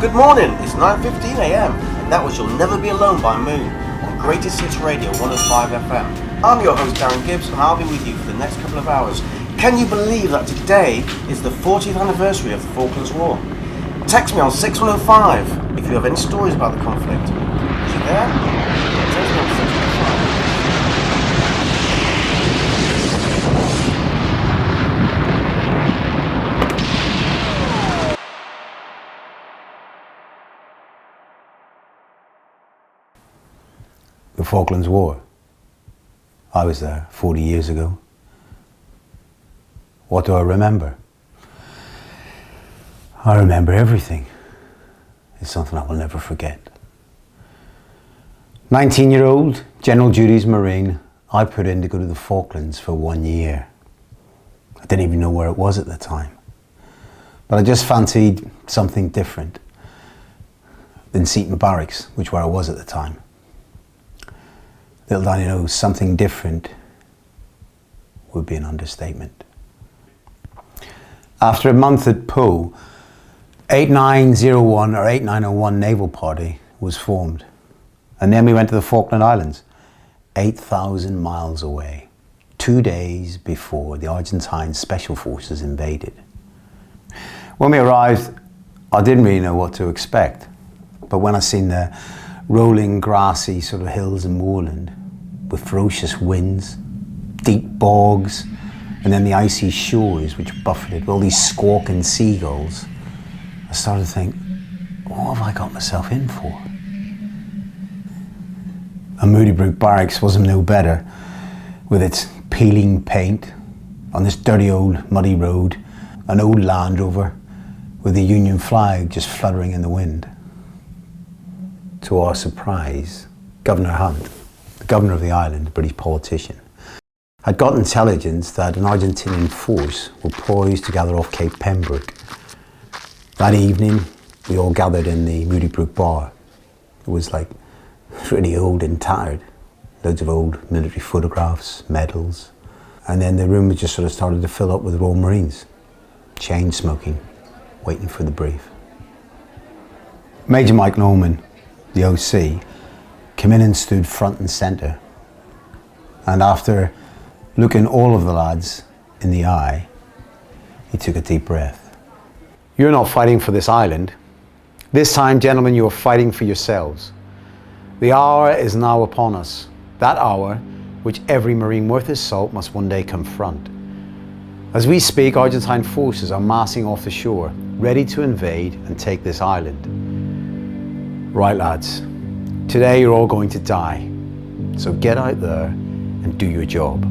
Good morning, it's 9:15 a.m. and that was You'll Never Be Alone by Moon on Greatest Hits Radio 105 FM. I'm your host Darren Gibbs and I'll be with you for the next couple of hours. Can you believe that today is the 40th anniversary of the Falklands War? Text me on 6105 if you have any stories about the conflict. Is you there? Text me on 6105. The Falklands War. I was there 40 years ago. What do I remember? I remember everything. It's something I will never forget. 19-year-old, general duties Marine, I put in to go to the Falklands for 1 year. I didn't even know where it was at the time. But I just fancied something different than Seaton Barracks, which where I was at the time. Little did I know, something different would be an understatement. After a month at Poe, 8901 or 8901 Naval Party was formed. And then we went to the Falkland Islands, 8,000 miles away, 2 days before the Argentine Special Forces invaded. When we arrived, I didn't really know what to expect. But when I seen the rolling, grassy sort of hills and moorland, with ferocious winds, deep bogs, and then the icy shores which buffeted with all these squawking seagulls, I started to think, what have I got myself in for? And Moody Brook Barracks wasn't no better, with its peeling paint, on this dirty old muddy road, an old Land Rover with the Union flag just fluttering in the wind. To our surprise, Governor Hunt, the governor of the island, a British politician, had got intelligence that an Argentinian force were poised to gather off Cape Pembroke. That evening, we all gathered in the Moody Brook bar. It was like really old and tired. Loads of old military photographs, medals. And then the room just sort of started to fill up with Royal Marines, chain smoking, waiting for the brief. Major Mike Norman, the OC, came in and stood front and centre. And after looking all of the lads in the eye, he took a deep breath. You're not fighting for this island. This time, gentlemen, you are fighting for yourselves. The hour is now upon us. That hour which every Marine worth his salt must one day confront. As we speak, Argentine forces are massing off the shore, ready to invade and take this island. Right, lads. Today you're all going to die, so get out there and do your job.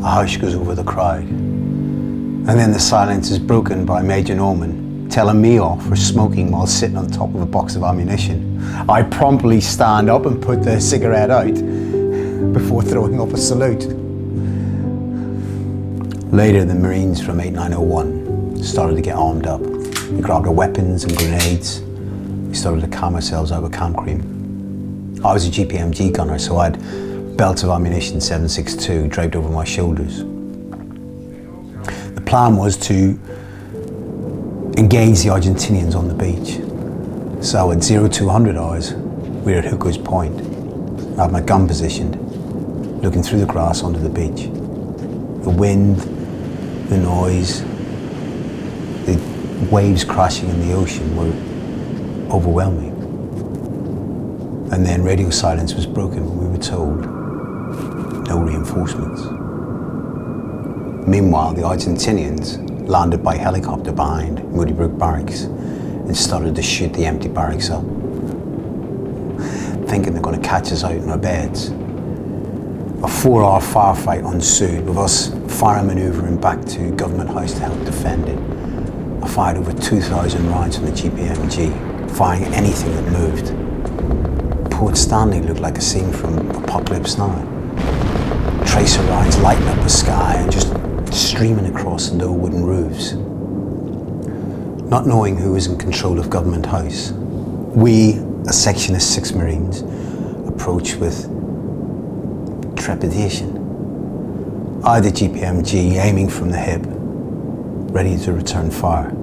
A hush goes over the crowd, and then the silence is broken by Major Norman telling me off for smoking while sitting on top of a box of ammunition. I promptly stand up and put the cigarette out before throwing up a salute. Later, the Marines from 8901 started to get armed up. We grabbed our weapons and grenades. We started to calm ourselves out with camp cream. I was a GPMG gunner, so I had belts of ammunition 7.62 draped over my shoulders. The plan was to engage the Argentinians on the beach. So at 0200 hours, we were at Hooker's Point. I had my gun positioned, looking through the grass onto the beach. The wind, the noise, the waves crashing in the ocean were overwhelming. And then radio silence was broken when we were told no reinforcements. Meanwhile, the Argentinians landed by helicopter behind Moody Brook Barracks and started to shoot the empty barracks up, thinking they're going to catch us out in our beds. A 4-hour firefight ensued, with us fire manoeuvring back to Government House to help defend it. I fired over 2,000 rounds from the GPMG, firing anything that moved. Port Stanley looked like a scene from Apocalypse Now. Tracer rounds lighting up the sky and just streaming across the low wooden roofs. Not knowing who was in control of Government House, we, a section of 6 Marines, approached with trepidation. I, the GPMG, aiming from the hip, ready to return fire.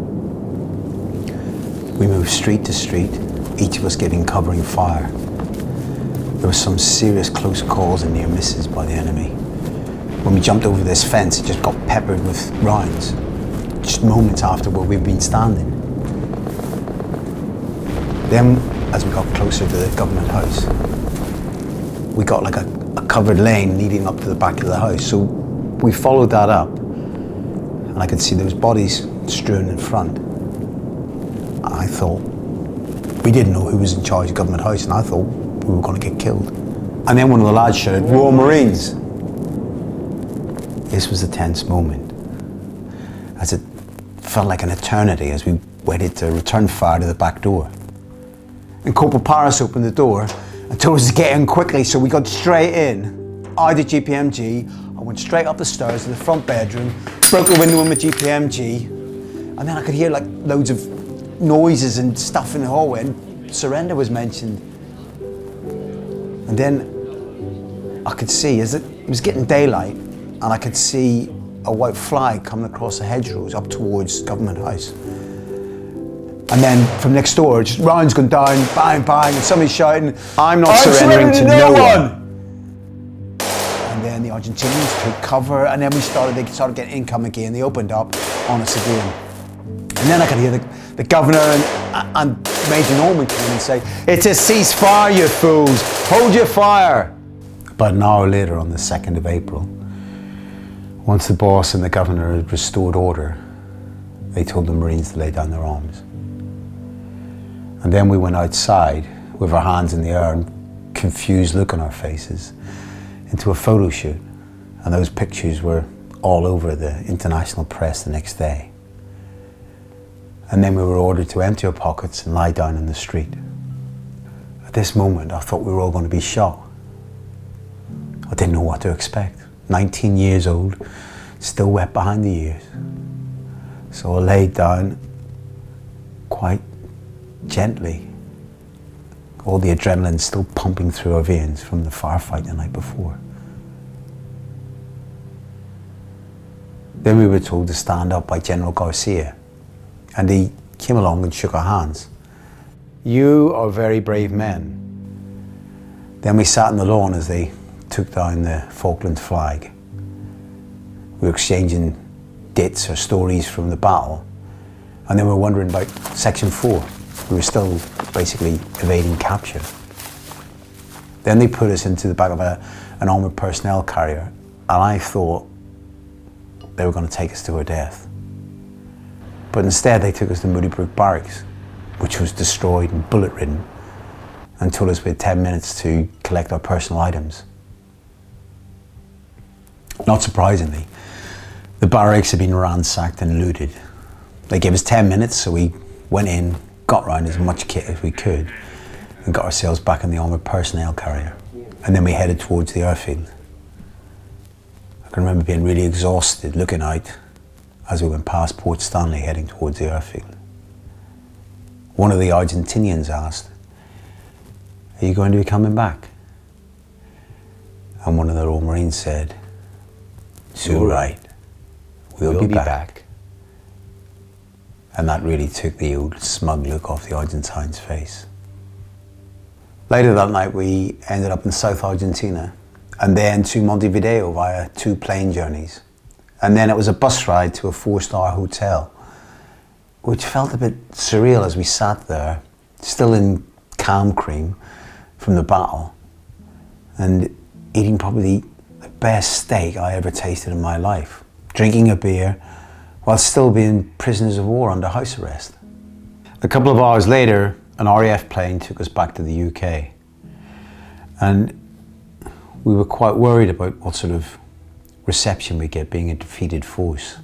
We moved street to street, each of us giving covering fire. There were some serious close calls and near misses by the enemy. When we jumped over this fence, it just got peppered with rounds, just moments after where we've been standing. Then, as we got closer to the government house, we got like a covered lane leading up to the back of the house. So we followed that up, and I could see there was bodies strewn in front. I thought, we didn't know who was in charge of government house, and I thought we were going to get killed. And then one of the lads shouted, "Royal Marines!" This was a tense moment, as it felt like an eternity as we waited to return fire to the back door. And Corporal Paris opened the door and told us to get in quickly, so we got straight in. I did GPMG, I went straight up the stairs to the front bedroom, broke the window with my GPMG, and then I could hear like loads of noises and stuff in the hallway, and surrender was mentioned. And then I could see, as it was getting daylight, and I could see a white flag coming across the hedgerows up towards Government House. And then from next door, just rounds going down, bang, bang, and somebody shouting, "I'm not surrendering to no one." And then the Argentinians took cover, and then they started getting income again. They opened up on us again. And then I could hear the governor and Major Norman come in and say, "It's a ceasefire, you fools, hold your fire." About an hour later, on the 2nd of April, once the boss and the governor had restored order, they told the Marines to lay down their arms. And then we went outside with our hands in the air and confused look on our faces into a photo shoot. And those pictures were all over the international press the next day. And then we were ordered to empty our pockets and lie down in the street. At this moment, I thought we were all going to be shot. I didn't know what to expect. 19 years old, still wet behind the ears. So I laid down quite gently, all the adrenaline still pumping through our veins from the firefight the night before. Then we were told to stand up by General Garcia, and he came along and shook our hands. "You are very brave men." Then we sat on the lawn as they took down the Falklands flag. We were exchanging dates or stories from the battle, and then we were wondering about Section 4. We were still basically evading capture. Then they put us into the back of an armoured personnel carrier, and I thought they were going to take us to our death. But instead they took us to Moodybrook Barracks, which was destroyed and bullet-ridden, and told us we had 10 minutes to collect our personal items. Not surprisingly, the barracks had been ransacked and looted. They gave us 10 minutes, so we went in, got round as much kit as we could, and got ourselves back in the armoured personnel carrier. And then we headed towards the airfield. I can remember being really exhausted looking out as we went past Port Stanley heading towards the airfield. One of the Argentinians asked, "Are you going to be coming back?" And one of the Royal Marines said, "It's all right, we'll be back." And that really took the old smug look off the Argentine's face. Later that night we ended up in South Argentina, and then to Montevideo via 2 plane journeys. And then it was a bus ride to a 4-star hotel, which felt a bit surreal as we sat there, still in calm cream from the battle, and eating probably the best steak I ever tasted in my life, drinking a beer, while still being prisoners of war under house arrest. A couple of hours later, an RAF plane took us back to the UK. And we were quite worried about what sort of reception we get being a defeated force.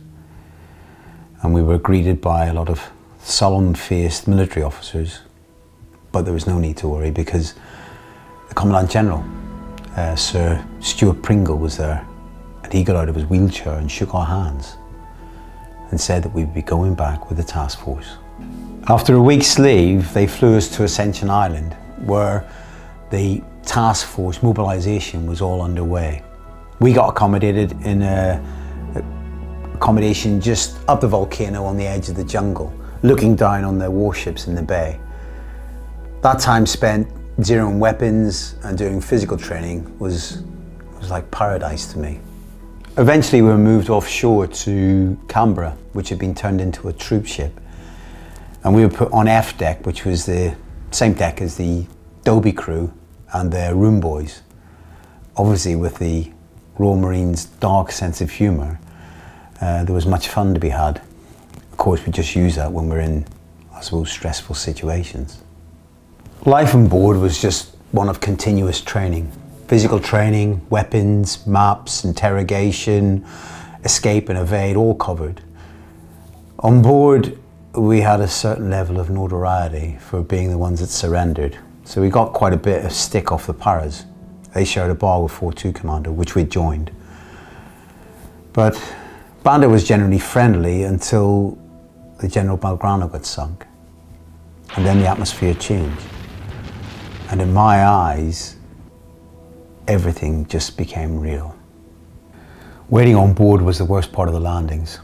And we were greeted by a lot of solemn-faced military officers, but there was no need to worry because the Commandant General, Sir Stuart Pringle, was there, and he got out of his wheelchair and shook our hands and said that we'd be going back with the task force. After a week's leave, they flew us to Ascension Island, where the task force mobilisation was all underway. We got accommodated in accommodation just up the volcano on the edge of the jungle, looking down on their warships in the bay. That time spent zeroing weapons and doing physical training was like paradise to me. Eventually we were moved offshore to Canberra, which had been turned into a troop ship. And we were put on F deck, which was the same deck as the Dobie crew and their room boys. Obviously with the Royal Marines' dark sense of humour, there was much fun to be had. Of course, we just use that when we're in, I suppose, stressful situations. Life on board was just one of continuous training. Physical training, weapons, maps, interrogation, escape and evade, all covered. On board, we had a certain level of notoriety for being the ones that surrendered. So we got quite a bit of stick off the paras. They shared a bar with 4-2 Commando, which we joined. But Bandit was generally friendly until the General Belgrano got sunk. And then the atmosphere changed. And in my eyes, everything just became real. Waiting on board was the worst part of the landings.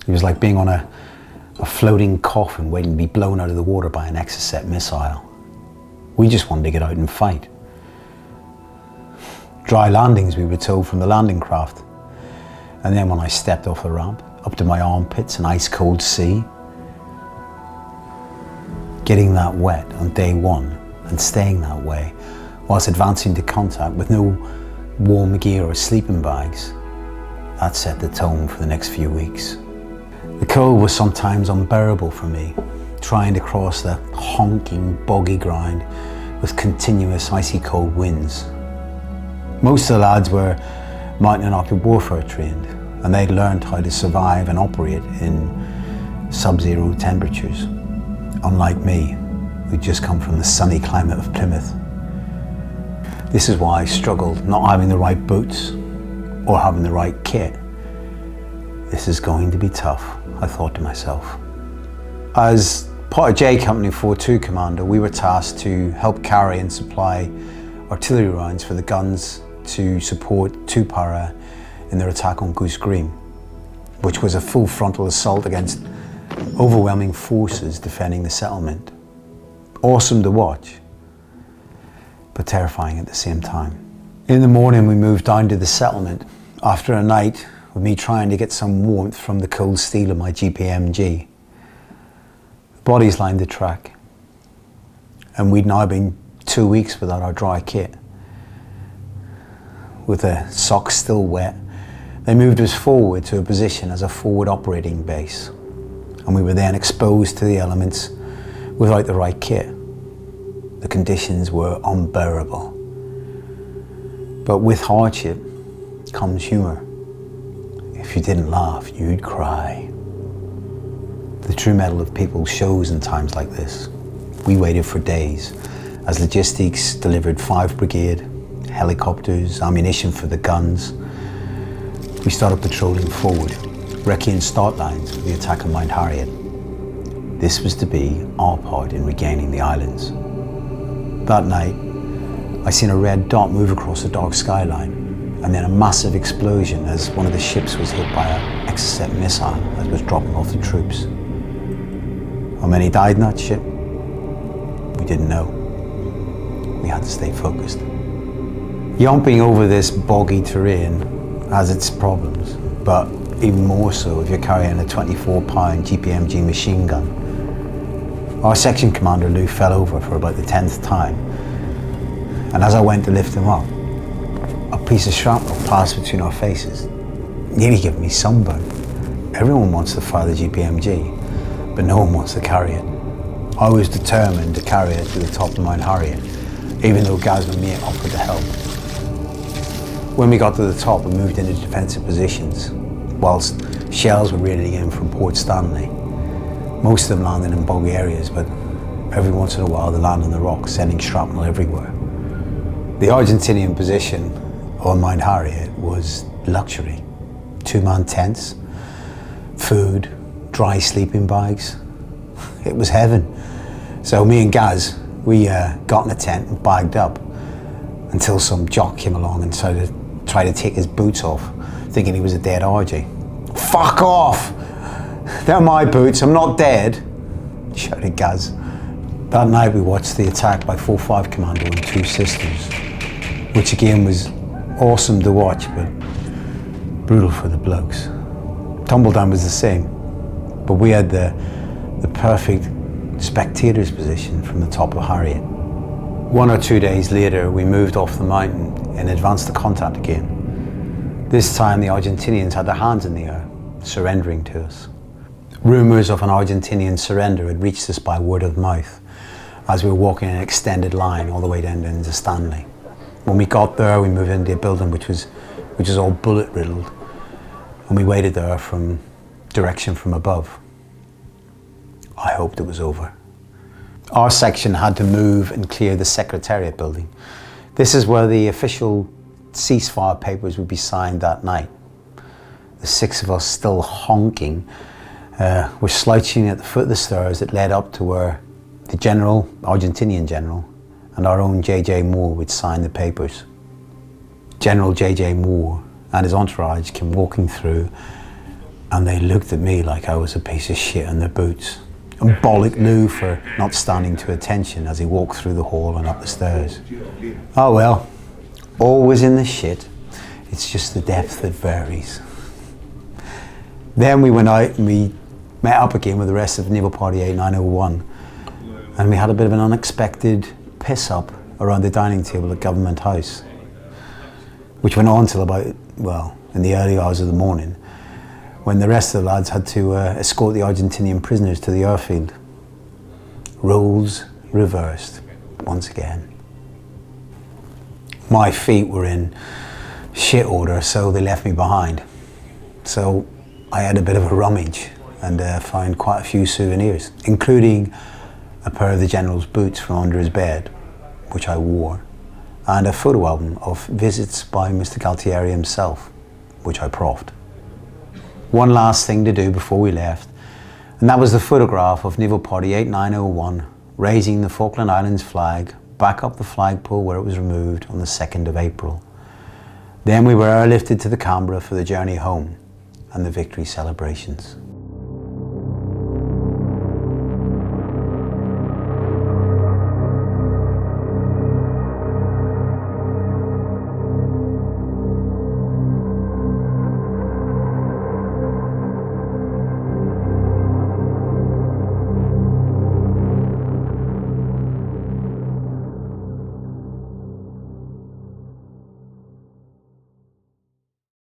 It was like being on a floating coffin waiting to be blown out of the water by an Exocet missile. We just wanted to get out and fight. Dry landings, we were told, from the landing craft. And then when I stepped off the ramp, up to my armpits, an ice cold sea, getting that wet on day one and staying that way whilst advancing to contact with no warm gear or sleeping bags, that set the tone for the next few weeks. The cold was sometimes unbearable for me, trying to cross the honking, boggy ground with continuous icy cold winds. Most of the lads were mountain and arctic warfare trained, and they'd learned how to survive and operate in sub-zero temperatures. Unlike me, who'd just come from the sunny climate of Plymouth. This is why I struggled not having the right boots or having the right kit. This is going to be tough, I thought to myself. As part of J Company 4-2 Commando, we were tasked to help carry and supply artillery rounds for the guns to support 2 Para in their attack on Goose Green, which was a full frontal assault against overwhelming forces defending the settlement. Awesome to watch, but terrifying at the same time. In the morning, we moved down to the settlement after a night with me trying to get some warmth from the cold steel of my GPMG. The bodies lined the track, and we'd now been 2 weeks without our dry kit. With the socks still wet, they moved us forward to a position as a forward operating base, and we were then exposed to the elements without the right kit. The conditions were unbearable. But with hardship comes humour. If you didn't laugh, you'd cry. The true mettle of people shows in times like this. We waited for days as logistics delivered 5 brigade, helicopters, ammunition for the guns. We started patrolling forward, wrecking start lines for the attack on Mount Harriet. This was to be our part in regaining the islands. That night, I seen a red dot move across the dark skyline, and then a massive explosion as one of the ships was hit by an Exocet missile that was dropping off the troops. How many died in that ship? We didn't know. We had to stay focused. Yomping over this boggy terrain has its problems, but even more so if you're carrying a 24-pound GPMG machine gun. Our section commander, Lou, fell over for about the 10th time, and as I went to lift him up, a piece of shrapnel passed between our faces, nearly giving me sunburn. Everyone wants to fire the GPMG, but no one wants to carry it. I was determined to carry it to the top of Mount Harriet, even though Gaz and mate offered to help. When we got to the top, we moved into defensive positions, whilst shells were raining in from Port Stanley. Most of them landing in boggy areas, but every once in a while they land on the rocks, sending shrapnel everywhere. The Argentinian position on Mount Harriet was luxury. 2-man tents, food, dry sleeping bags. It was heaven. So me and Gaz, we got in a tent and bagged up until some jock came along and tried to take his boots off, thinking he was a dead RG. Fuck off! They're my boots, I'm not dead. shouted Gaz. That night we watched the attack by 4-5 Commando and 2 sisters, which again was awesome to watch, but brutal for the blokes. Tumbledown was the same, but we had the perfect spectator's position from the top of Harriet. 1 or 2 days later, we moved off the mountain and advanced to contact again. This time the Argentinians had their hands in the air, surrendering to us. Rumours of an Argentinian surrender had reached us by word of mouth as we were walking an extended line all the way down into Stanley. When we got there, we moved into a building which was all bullet riddled, and we waited there from direction from above. I hoped it was over. Our section had to move and clear the Secretariat building. This is where the official ceasefire papers would be signed that night. The 6 of us, still honking, were slouching at the foot of the stairs that led up to where the general, Argentinian general, and our own J.J. Moore would sign the papers. General J.J. Moore and his entourage came walking through, and they looked at me like I was a piece of shit in their boots, and bollocked Lou for not standing to attention as he walked through the hall and up the stairs. Oh well, always in the shit, it's just the depth that varies. Then we went out and we met up again with the rest of Naval Party 8901, and we had a bit of an unexpected piss up around the dining table at Government House, which went on till about, well, in the early hours of the morning, when the rest of the lads had to escort the Argentinian prisoners to the airfield. Roles reversed once again. My feet were in shit order, so they left me behind. So I had a bit of a rummage and found quite a few souvenirs, including a pair of the General's boots from under his bed, which I wore, and a photo album of visits by Mr. Galtieri himself, which I proffed. One last thing to do before we left, and that was the photograph of Naval Party 8901 raising the Falkland Islands flag back up the flagpole where it was removed on the 2nd of April. Then we were airlifted to the Canberra for the journey home and the victory celebrations.